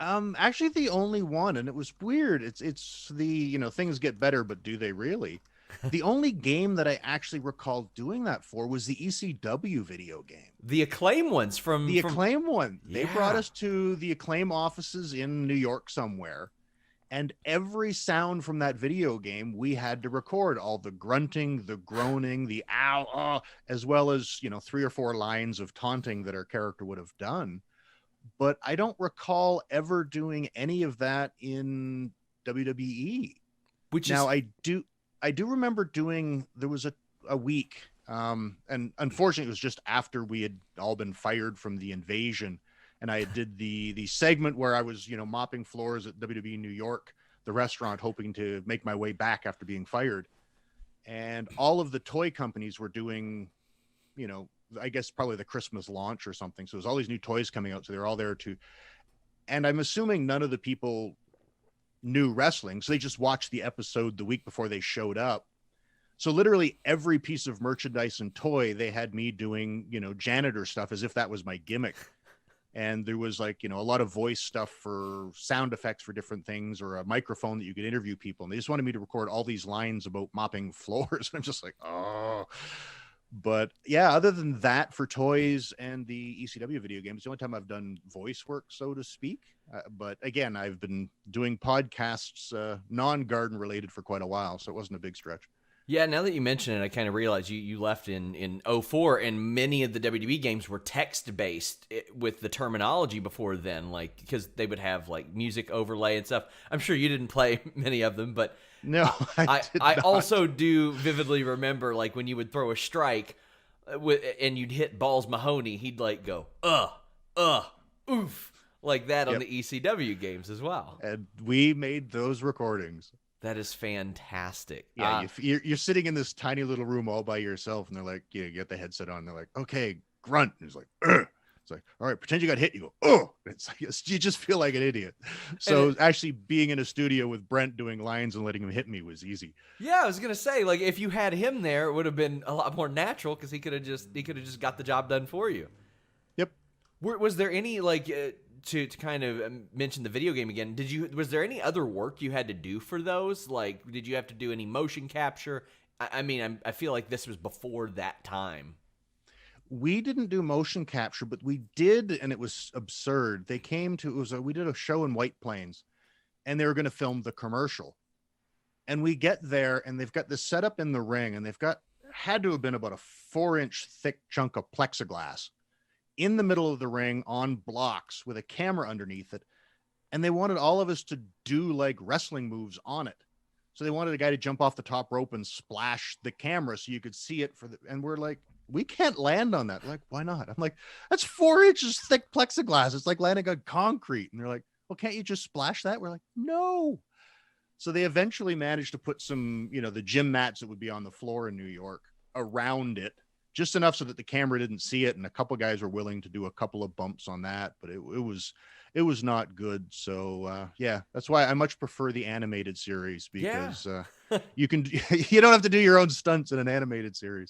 Actually the only one, and it was weird. It's the, things get better, but do they really? The only game that I actually recall doing that for was the ECW video game. The Acclaim ones The from Acclaim one. They brought yeah. us to the Acclaim offices in New York somewhere, and every sound from that video game we had to record, all the grunting, the groaning, the ow, as well as, three or four lines of taunting that our character would have done. But I don't recall ever doing any of that in WWE. Which Now is I do remember doing, there was a week, and unfortunately it was just after we had all been fired from the invasion, and I did the segment where I was, mopping floors at WWE New York, the restaurant, hoping to make my way back after being fired. And all of the toy companies were doing, you know, I guess probably the Christmas launch or something. So there's all these new toys coming out. So they're all there too. And I'm assuming none of the people knew wrestling. So they just watched the episode the week before they showed up. So literally every piece of merchandise and toy, they had me doing, janitor stuff as if that was my gimmick. And there was like, a lot of voice stuff for sound effects for different things, or a microphone that you could interview people. And they just wanted me to record all these lines about mopping floors. And I'm just like, oh. But yeah, other than that, for toys and the ECW video games, the only time I've done voice work, so to speak. But again, I've been doing podcasts, non-garden related, for quite a while, so it wasn't a big stretch. Yeah, now that you mention it, I kind of realized you left in '04, and many of the WWE games were text-based with the terminology before then, like, because they would have, like, music overlay and stuff. I'm sure you didn't play many of them, but No, I did I not. also do vividly remember, like, when you would throw a strike and you'd hit Balls Mahoney, he'd, like, go, oof, like that on Yep. the ECW games as well. And we made those recordings. That is fantastic. Yeah, you're sitting in this tiny little room all by yourself, and they're like, you get the headset on. They're like, okay, grunt. And it's like, ugh. It's like, all right, pretend you got hit. You go, oh. It's like, you just feel like an idiot. So actually being in a studio with Brent doing lines and letting him hit me was easy. Yeah, I was gonna say, like, if you had him there, it would have been a lot more natural because he could have just got the job done for you. Yep. Was there any, like, to kind of mention the video game again? Was there any other work you had to do for those? Like, did you have to do any motion capture? I mean, I feel like this was before that time. We didn't do motion capture, but we did, and it was absurd. They came to, we did a show in White Plains, and they were going to film the commercial. And we get there, and they've got this set up in the ring, and had to have been about a 4-inch thick chunk of plexiglass in the middle of the ring on blocks with a camera underneath it. And they wanted all of us to do like wrestling moves on it. So they wanted a guy to jump off the top rope and splash the camera so you could see it and we're like, we can't land on that. They're like, why not? I'm like, that's 4 inches thick plexiglass. It's like landing on concrete. And they're like, well, can't you just splash that? We're like, no. So they eventually managed to put some, the gym mats that would be on the floor in New York around it, just enough so that the camera didn't see it. And a couple guys were willing to do a couple of bumps on that, but it was not good. So yeah, that's why I much prefer the animated series, because you don't have to do your own stunts in an animated series.